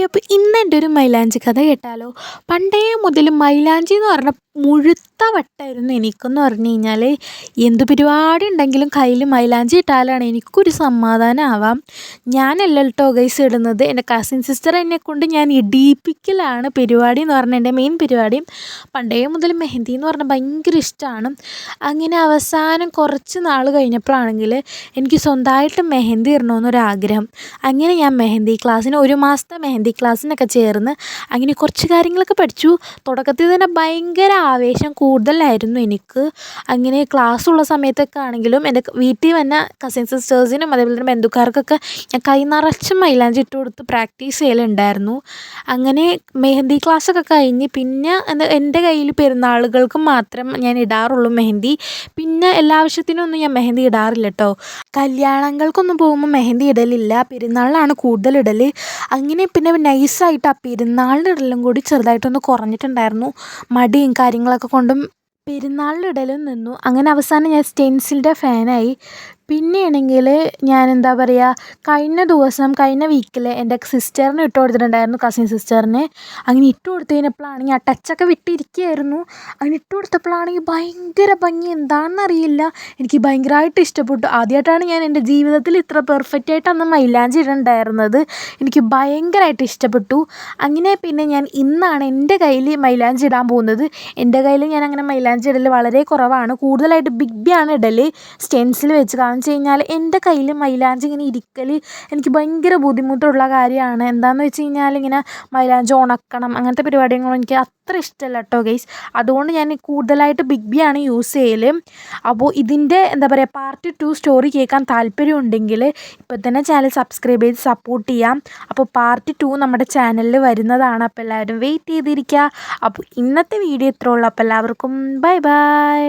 അപ്പോൾ ഇന്ന് എൻ്റെ ഒരു മൈലാഞ്ചി കഥ കേട്ടാലോ. പണ്ടേ മുതൽ മൈലാഞ്ചി എന്ന് പറഞ്ഞാൽ മുഴുത്ത വട്ടായിരുന്നു എനിക്കെന്ന് പറഞ്ഞു കഴിഞ്ഞാൽ. എന്ത് പരിപാടി ഉണ്ടെങ്കിലും കയ്യിൽ മൈലാഞ്ചി ഇട്ടാലാണ് എനിക്കൊരു സമാധാനമാവാം. ഞാനല്ല കേട്ടോ ഗൈസ് ഇടുന്നത്, എൻ്റെ കസിൻ സിസ്റ്റർ എന്നെ കൊണ്ട് ഞാൻ ഇടിയിപ്പിക്കലാണ് പരിപാടി എന്ന് പറഞ്ഞാൽ എൻ്റെ മെയിൻ പരിപാടി. പണ്ടേ മുതൽ മെഹന്തി എന്ന് പറഞ്ഞാൽ ഭയങ്കര ഇഷ്ടമാണ്. അങ്ങനെ അവസാനം കുറച്ച് നാൾ കഴിഞ്ഞപ്പോഴാണെങ്കിൽ എനിക്ക് സ്വന്തമായിട്ട് മെഹന്തി ഇടണമെന്നൊരാഗ്രഹം. അങ്ങനെ ഞാൻ മെഹന്തി ക്ലാസ്സിന് 1 മാസത്തെ മെഹന്തി ക്ലാസ്സിനൊക്കെ ചേർന്ന് അങ്ങനെ കുറച്ച് കാര്യങ്ങളൊക്കെ പഠിച്ചു. തുടക്കത്തിൽ തന്നെ ഭയങ്കര ആവേശം കൂടുതലായിരുന്നു എനിക്ക്. അങ്ങനെ ക്ലാസ്സുള്ള സമയത്തൊക്കെ ആണെങ്കിലും എൻ്റെ വീട്ടിൽ വന്ന കസിൻ സിസ്റ്റേഴ്സിനും അതേപോലെ തന്നെ ബന്ധുക്കാർക്കൊക്കെ ഞാൻ കൈ നിറച്ച് മൈലാഞ്ചി ഇട്ട് കൊടുത്ത് പ്രാക്ടീസ് ചെയ്യലുണ്ടായിരുന്നു. അങ്ങനെ മെഹന്തി ക്ലാസ്സൊക്കെ കഴിഞ്ഞ് പിന്നെ എൻ്റെ കയ്യിൽ പെരുന്നാളുകൾക്ക് മാത്രം ഞാൻ ഇടാറുള്ളൂ മെഹന്തി. പിന്നെ എല്ലാ ആവശ്യത്തിനൊന്നും ഞാൻ മെഹന്തി ഇടാറില്ല കേട്ടോ. കല്യാണങ്ങൾക്കൊന്നും പോകുമ്പോൾ മെഹന്തി ഇടലില്ല, പെരുന്നാളിലാണ് കൂടുതൽ ഇടൽ. അങ്ങനെ പിന്നെ നൈസായിട്ട് ആ പെരുന്നാളിൻ്റെ ഇടലും കൂടി ചെറുതായിട്ടൊന്ന് കുറഞ്ഞിട്ടുണ്ടായിരുന്നു. മടിയും കാര്യങ്ങളൊക്കെ കൊണ്ടും പെരുന്നാളിൻ്റെ ഇടലും നിന്നു. അങ്ങനെ അവസാനം ഞാൻ സ്റ്റെൻസിലിൻ്റെ ഫാനായി. പിന്നെയാണെങ്കിൽ ഞാൻ എന്താ പറയുക, കഴിഞ്ഞ വീക്കിൽ എൻ്റെ സിസ്റ്ററിന് ഇട്ട് കൊടുത്തിട്ടുണ്ടായിരുന്നു, കസിൻ സിസ്റ്ററിന്. അങ്ങനെ ഇട്ട് കൊടുത്ത് കഴിഞ്ഞപ്പോഴാണെങ്കിൽ ആ ടച്ചൊക്കെ വിട്ടിരിക്കുകയായിരുന്നു. അങ്ങനെ ഇട്ട് കൊടുത്തപ്പോഴാണെങ്കിൽ ഭയങ്കര ഭംഗി, എന്താണെന്നറിയില്ല, എനിക്ക് ഭയങ്കരമായിട്ട് ഇഷ്ടപ്പെട്ടു. ആദ്യമായിട്ടാണ് ഞാൻ എൻ്റെ ജീവിതത്തിൽ ഇത്ര പെർഫെക്റ്റ് ആയിട്ട് അന്ന് മൈലാഞ്ചി ഇടുന്നുണ്ടായിരുന്നത്. എനിക്ക് ഭയങ്കരമായിട്ട് ഇഷ്ടപ്പെട്ടു. അങ്ങനെ പിന്നെ ഞാൻ ഇന്നാണ് എൻ്റെ കയ്യിൽ മൈലാഞ്ചി ഇടാൻ പോകുന്നത്. എൻ്റെ കയ്യിൽ ഞാൻ അങ്ങനെ മൈലാഞ്ചി ഇടൽ വളരെ കുറവാണ്, കൂടുതലായിട്ട് ബിഗ് ബി ആണ് ഇടൽ സ്റ്റെൻസിൽ വെച്ച്. കാരണം വെച്ച് കഴിഞ്ഞാൽ എൻ്റെ കയ്യിൽ മൈലാഞ്ചി ഇങ്ങനെ ഇരിക്കൽ എനിക്ക് ഭയങ്കര ബുദ്ധിമുട്ടുള്ള കാര്യമാണ്. എന്താണെന്ന് വെച്ച് കഴിഞ്ഞാൽ ഇങ്ങനെ മൈലാഞ്ചി ഉണക്കണം, അങ്ങനത്തെ പരിപാടികളൊന്നും എനിക്ക് അത്ര ഇഷ്ടമല്ല കേട്ടോ ഗൈസ്. അതുകൊണ്ട് ഞാൻ കൂടുതലായിട്ട് ബിഗ് ബി ആണ് യൂസ് ചെയ്യൽ. അപ്പോൾ ഇതിൻ്റെ എന്താ പറയുക, പാർട്ട് 2 സ്റ്റോറി കേൾക്കാൻ താല്പര്യമുണ്ടെങ്കിൽ ഇപ്പോൾ തന്നെ ചാനൽ സബ്സ്ക്രൈബ് ചെയ്ത് സപ്പോർട്ട് ചെയ്യാം. അപ്പോൾ പാർട്ട് 2 നമ്മുടെ ചാനലിൽ വരുന്നതാണ്. അപ്പോൾ എല്ലാവരും വെയിറ്റ് ചെയ്തിരിക്കുക. അപ്പോൾ ഇന്നത്തെ വീഡിയോ ഇത്രേ ഉള്ളൂ. അപ്പോൾ എല്ലാവർക്കും ബൈ ബൈ.